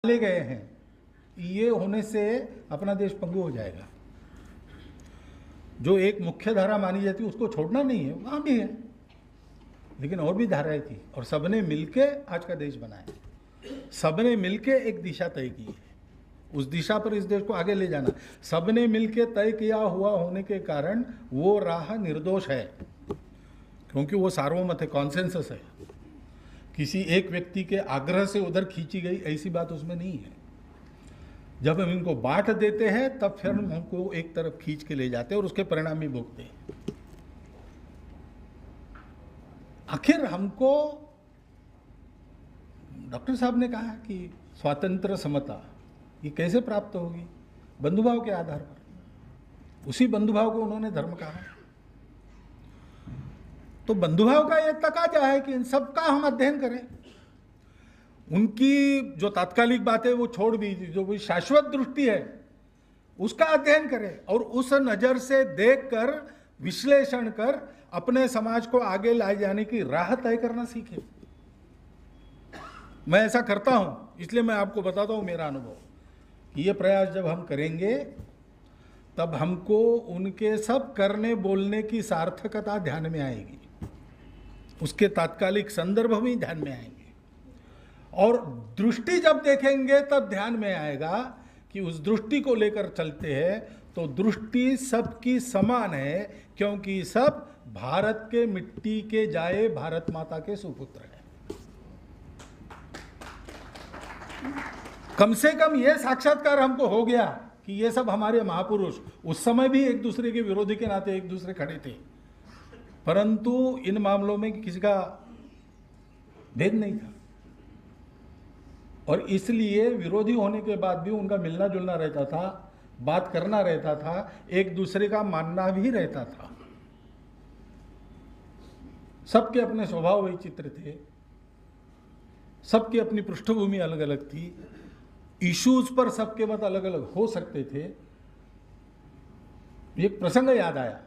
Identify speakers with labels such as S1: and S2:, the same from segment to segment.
S1: ले गए हैं, ये होने से अपना देश पंगु हो जाएगा। जो एक मुख्य धारा मानी जाती है उसको छोड़ना नहीं है, वहाँ भी है, लेकिन और भी धाराएं थी और सबने मिलके आज का देश बनाया। सबने मिलके एक दिशा तय की है, उस दिशा पर इस देश को आगे ले जाना सबने मिलके तय किया हुआ होने के कारण वो राह निर्दोष है, क्योंकि वो सार्वमत है, कॉन्सेंसस है। किसी एक व्यक्ति के आग्रह से उधर खींची गई ऐसी बात उसमें नहीं है। जब हम इनको बांट देते हैं तब फिर हम हमको एक तरफ खींच के ले जाते हैं और उसके परिणाम भी भुगतते हैं। आखिर हमको डॉक्टर साहब ने कहा कि स्वातंत्र समता ये कैसे प्राप्त होगी? बंधुभाव के आधार पर। उसी बंधुभाव को उन्होंने धर्म कहा। तो बंधुभाव का यह तकाजा है कि इन सब का हम अध्ययन करें। उनकी जो तात्कालिक बात है वो छोड़ भी, जो भी शाश्वत दृष्टि है उसका अध्ययन करें और उस नज़र से देखकर विश्लेषण कर अपने समाज को आगे लाए जाने की राह तय करना सीखें। मैं ऐसा करता हूं, इसलिए मैं आपको बताता हूं मेरा अनुभव कि ये प्रयास जब हम करेंगे तब हमको उनके सब करने बोलने की सार्थकता ध्यान में आएगी, उसके तात्कालिक संदर्भ भी ध्यान में आएंगे और दृष्टि जब देखेंगे तब ध्यान में आएगा कि उस दृष्टि को लेकर चलते हैं तो दृष्टि सबकी समान है, क्योंकि सब भारत के मिट्टी के जाए भारत माता के सुपुत्र हैं। कम से कम यह साक्षात्कार हमको हो गया कि ये सब हमारे महापुरुष उस समय भी एक दूसरे के विरोधी के नाते एक दूसरे खड़े थे, परंतु इन मामलों में किसी का भेद नहीं था और इसलिए विरोधी होने के बाद भी उनका मिलना जुलना रहता था, बात करना रहता था, एक दूसरे का मानना भी रहता था। सबके अपने स्वभाव वैचित्र थे, सबकी अपनी पृष्ठभूमि अलग अलग थी, इश्यूज पर सबके मत अलग अलग हो सकते थे। एक प्रसंग याद आया,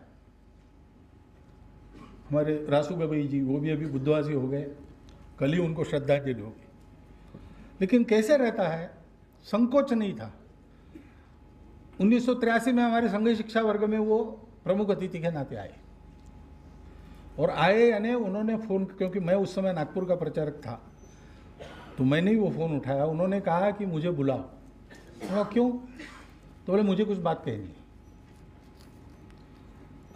S1: हमारे रासू गवई जी, वो भी अभी बुद्धवासी हो गए, कल ही उनको श्रद्धांजलि होगी, लेकिन कैसे रहता है, संकोच नहीं था। 1983 में हमारे संघ शिक्षा वर्ग में वो प्रमुख अतिथि के नाते आए और आए यानी उन्होंने फोन, क्योंकि मैं उस समय नागपुर का प्रचारक था तो मैंने ही वो फोन उठाया। उन्होंने कहा कि मुझे बुलाओ। तो क्यों? तो बोले मुझे कुछ बात कहनी है।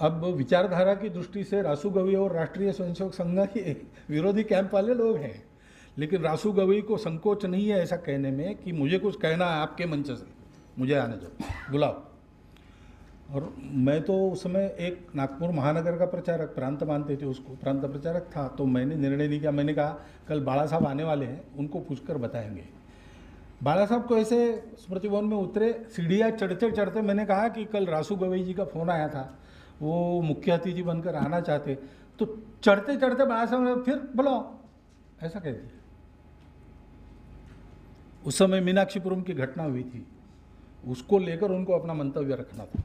S1: अब विचारधारा की दृष्टि से रासू गवई और राष्ट्रीय स्वयंसेवक संघ के विरोधी कैंप वाले लोग हैं, लेकिन रासू गवई को संकोच नहीं है ऐसा कहने में कि मुझे कुछ कहना है आपके मंच से, मुझे आने दो, बुलाओ। और मैं तो उस समय एक नागपुर महानगर का प्रचारक, प्रांत मानते थे उसको, प्रांत प्रचारक था, तो मैंने निर्णय नहीं किया। मैंने कहा कल बाला साहब आने वाले हैं, उनको पूछकर बताएंगे। बाला साहब को ऐसे स्मृति भवन में उतरे, सीढ़ियाँ चढ़ते चढ़ते मैंने कहा कि कल रासू गवई जी का फ़ोन आया था, वो मुख्य अतिथि बनकर आना चाहते, तो चढ़ते चढ़ते बाला साहब ने फिर बुलाओ ऐसा कह दिया। उस समय मीनाक्षीपुरम की घटना हुई थी, उसको लेकर उनको अपना मंतव्य रखना था,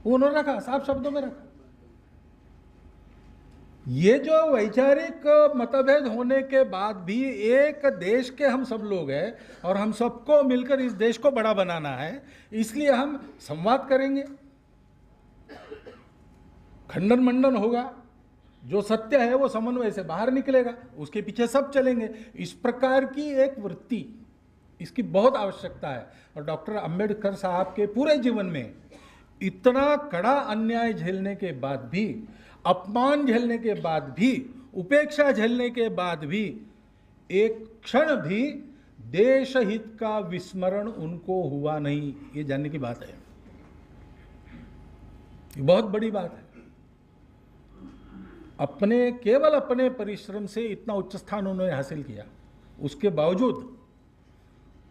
S1: उन्होंने रखा, साफ शब्दों में रखा। ये जो वैचारिक मतभेद होने के बाद भी एक देश के हम सब लोग हैं और हम सबको मिलकर इस देश को बड़ा बनाना है, इसलिए हम संवाद करेंगे, खंडन मंडन होगा, जो सत्य है वो समन्वय से बाहर निकलेगा, उसके पीछे सब चलेंगे। इस प्रकार की एक वृत्ति, इसकी बहुत आवश्यकता है। और डॉक्टर अंबेडकर साहब के पूरे जीवन में इतना कड़ा अन्याय झेलने के बाद भी, अपमान झेलने के बाद भी, उपेक्षा झेलने के बाद भी एक क्षण भी देश हित का विस्मरण उनको हुआ नहीं, ये जानने की बात है। ये बहुत बड़ी बात है। केवल अपने परिश्रम से इतना उच्च स्थान उन्होंने हासिल किया, उसके बावजूद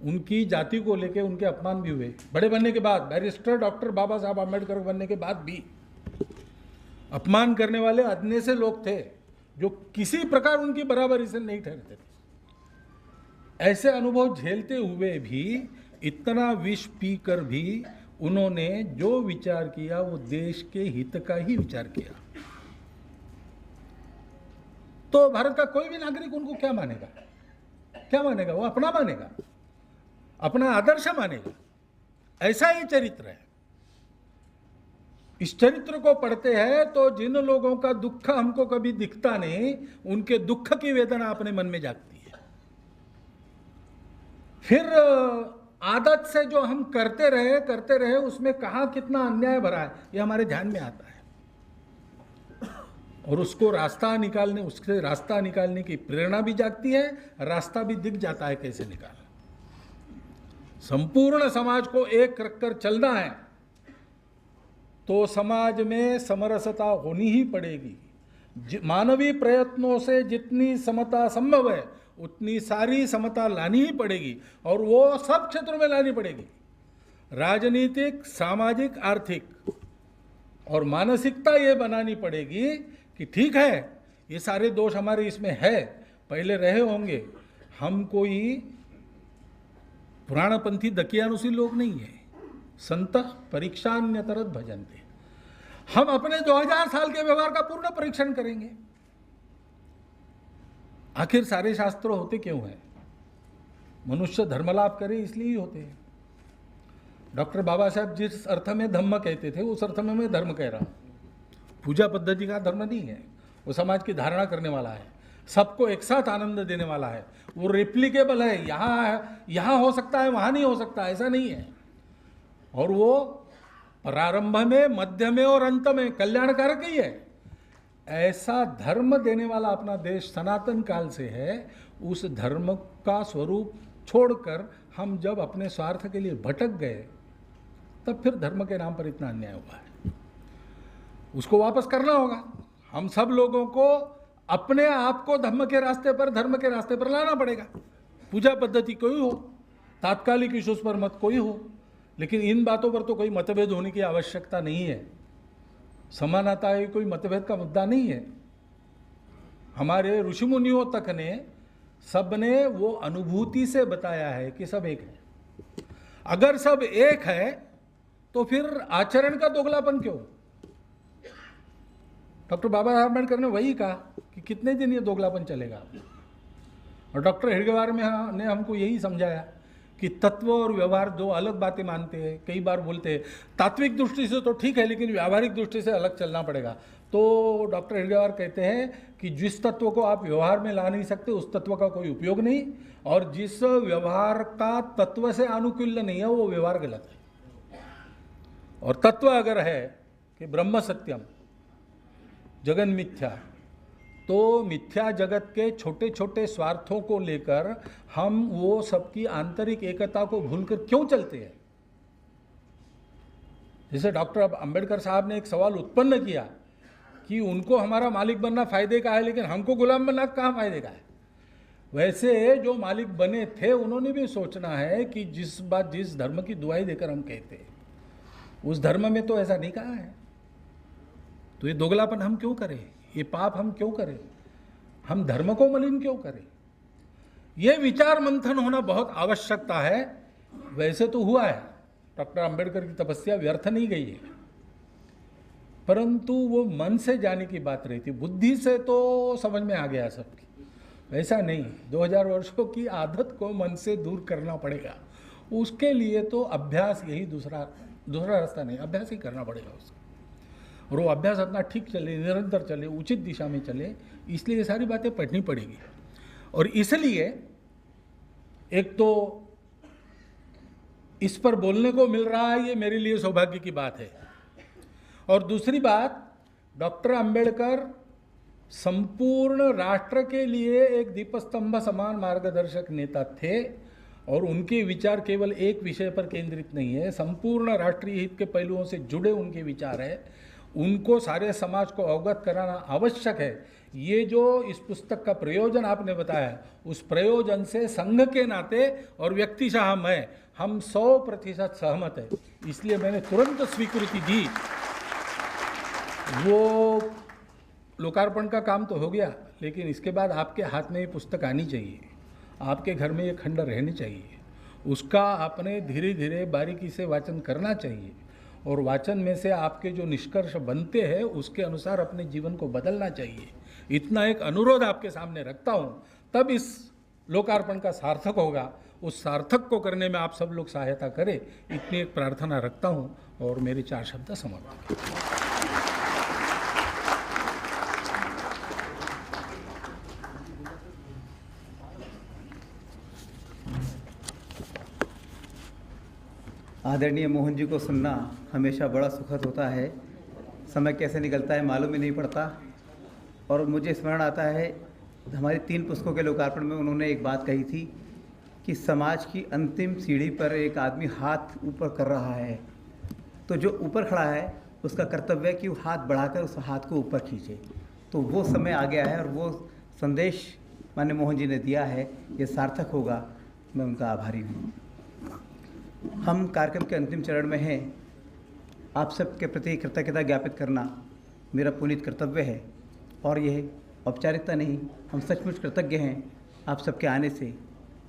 S1: उनकी जाति को लेकर उनके अपमान भी हुए। बड़े बनने के बाद, बैरिस्टर डॉक्टर बाबा साहब आम्बेडकर बनने के बाद भी अपमान करने वाले अदने से लोग थे जो किसी प्रकार उनकी बराबरी से नहीं ठहरते थे। ऐसे अनुभव झेलते हुए भी, इतना विष पीकर भी उन्होंने जो विचार किया वो देश के हित का ही विचार किया। तो भारत का कोई भी नागरिक उनको क्या मानेगा? क्या मानेगा? वो अपना मानेगा, अपना आदर्श मानेगा। ऐसा ही चरित्र है। इस चरित्र को पढ़ते हैं तो जिन लोगों का दुख हमको कभी दिखता नहीं, उनके दुख की वेदना अपने मन में जागती है। फिर आदत से जो हम करते रहे उसमें कहाँ कितना अन्याय भरा है ये हमारे ध्यान में आता है, और उससे रास्ता निकालने की प्रेरणा भी जागती है, रास्ता भी दिख जाता है कैसे निकालना। संपूर्ण समाज को एक रखकर चलना है तो समाज में समरसता होनी ही पड़ेगी। मानवीय प्रयत्नों से जितनी समता संभव है उतनी सारी समता लानी ही पड़ेगी, और वो सब क्षेत्रों में लानी पड़ेगी। राजनीतिक, सामाजिक, आर्थिक और मानसिकता ये बनानी पड़ेगी कि ठीक है, ये सारे दोष हमारे इसमें है, पहले रहे होंगे, हम कोई पुराणपंथी दकियानुसी लोग नहीं है। संत परीक्षान्यतरत भजन्ते। हम अपने 2000 साल के व्यवहार का पूर्ण परीक्षण करेंगे। आखिर सारे शास्त्र होते क्यों हैं? मनुष्य धर्मलाभ करे इसलिए ही होते हैं। डॉक्टर बाबा साहब जिस अर्थ में धम्म कहते थे उस अर्थ में मैं धर्म कह रहा हूं। पूजा पद्धति का धर्म नहीं है, वो समाज की धारणा करने वाला है, सबको एक साथ आनंद देने वाला है, वो रेप्लिकेबल है। यहाँ हो सकता है, वहाँ नहीं हो सकता, ऐसा नहीं है। और वो प्रारंभ में, मध्य में और अंत में कल्याणकारक ही है। ऐसा धर्म देने वाला अपना देश सनातन काल से है। उस धर्म का स्वरूप छोड़कर हम जब अपने स्वार्थ के लिए भटक गए, तब फिर धर्म के नाम पर इतना अन्याय हुआ है। उसको वापस करना होगा। हम सब लोगों को अपने आप को धर्म के रास्ते पर लाना पड़ेगा। पूजा पद्धति कोई हो, तात्कालिक इश्यूज पर मत कोई हो, लेकिन इन बातों पर तो कोई मतभेद होने की आवश्यकता नहीं है। समानता है कोई मतभेद का मुद्दा नहीं है। हमारे ऋषि मुनियों तक ने सबने वो अनुभूति से बताया है कि सब एक है। अगर सब एक है तो फिर आचरण का दोगलापन क्यों? डॉक्टर बाबा साहब अम्बेडकर ने वही कहा कि कितने दिन ये दोगलापन चलेगा। और डॉक्टर हेडगेवार ने हमको यही समझाया कि तत्व और व्यवहार दो अलग बातें मानते हैं। कई बार बोलते हैं तात्विक दृष्टि से तो ठीक है, लेकिन व्यावहारिक दृष्टि से अलग चलना पड़ेगा। तो डॉक्टर हेडगेवार कहते हैं कि जिस तत्व को आप व्यवहार में ला नहीं सकते उस तत्व का कोई उपयोग नहीं, और जिस व्यवहार का तत्व से अनुकूल्य नहीं है वो व्यवहार गलत है। और तत्व अगर है कि ब्रह्म सत्यम, जगन मिथ्या, तो मिथ्या जगत के छोटे छोटे स्वार्थों को लेकर हम वो सबकी आंतरिक एकता को भूलकर क्यों चलते हैं? जैसे डॉक्टर अंबेडकर साहब ने एक सवाल उत्पन्न किया कि उनको हमारा मालिक बनना फायदे का है, लेकिन हमको गुलाम बनना कहाँ फायदे का है। वैसे जो मालिक बने थे उन्होंने भी सोचना है कि जिस धर्म की दुआई देकर हम कहते हैं उस धर्म में तो ऐसा नहीं कहा है। तो ये दोगलापन हम क्यों करें? ये पाप हम क्यों करें? हम धर्म को मलिन क्यों करें? ये विचार मंथन होना बहुत आवश्यकता है। वैसे तो हुआ है, डॉक्टर अंबेडकर की तपस्या व्यर्थ नहीं गई है, परंतु वो मन से जाने की बात रही थी। बुद्धि से तो समझ में आ गया सबकी, वैसा नहीं। 2000 वर्षों की आदत को मन से दूर करना पड़ेगा। उसके लिए तो अभ्यास, यही दूसरा रास्ता नहीं, अभ्यास ही करना पड़ेगा उसका। और वो अभ्यास अपना ठीक चले, निरंतर चले, उचित दिशा में चले, इसलिए ये सारी बातें पढ़नी पड़ेगी। और इसलिए एक तो इस पर बोलने को मिल रहा है, ये मेरे लिए सौभाग्य की बात है। और दूसरी बात, डॉक्टर अंबेडकर संपूर्ण राष्ट्र के लिए एक दीपस्तंभ समान मार्गदर्शक नेता थे, और उनके विचार केवल एक विषय पर केंद्रित नहीं है, संपूर्ण राष्ट्रीय हित के पहलुओं से जुड़े उनके विचार है। उनको सारे समाज को अवगत कराना आवश्यक है। ये जो इस पुस्तक का प्रयोजन आपने बताया, उस प्रयोजन से संघ के नाते और व्यक्तिशः हम 100% सहमत है। इसलिए मैंने तुरंत स्वीकृति दी। वो लोकार्पण का काम तो हो गया, लेकिन इसके बाद आपके हाथ में ये पुस्तक आनी चाहिए, आपके घर में ये खंड रहने चाहिए। उसका आपने धीरे धीरे बारीकी से वाचन करना चाहिए, और वाचन में से आपके जो निष्कर्ष बनते हैं उसके अनुसार अपने जीवन को बदलना चाहिए। इतना एक अनुरोध आपके सामने रखता हूँ। तब इस लोकार्पण का सार्थक होगा, उस सार्थक को करने में आप सब लोग सहायता करें, इतनी एक प्रार्थना रखता हूँ और मेरे 4 शब्द समाप्त।
S2: आदरणीय मोहन जी को सुनना हमेशा बड़ा सुखद होता है। समय कैसे निकलता है मालूम ही नहीं पड़ता। और मुझे स्मरण आता है हमारी 3 पुस्तकों के लोकार्पण में उन्होंने एक बात कही थी कि समाज की अंतिम सीढ़ी पर एक आदमी हाथ ऊपर कर रहा है, तो जो ऊपर खड़ा है उसका कर्तव्य है कि वो हाथ बढ़ाकर उस हाथ को ऊपर खींचे। तो वो समय आ गया है और वो संदेश माननीय मोहन जी ने दिया है, ये सार्थक होगा। मैं उनका आभारी हूँ। हम कार्यक्रम के अंतिम चरण में हैं। आप सबके प्रति कृतज्ञता ज्ञापित करना मेरा पुनीत कर्तव्य है और यह औपचारिकता नहीं, हम सचमुच कृतज्ञ हैं। आप सबके आने से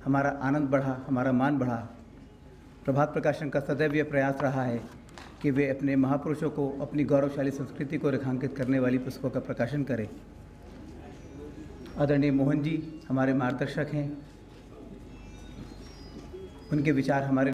S2: हमारा आनंद बढ़ा, हमारा मान बढ़ा। प्रभात प्रकाशन का सदैव यह प्रयास रहा है कि वे अपने महापुरुषों को, अपनी गौरवशाली संस्कृति को रेखांकित करने वाली पुस्तकों का प्रकाशन करें। आदरणीय मोहन जी हमारे मार्गदर्शक हैं, उनके विचार हमारे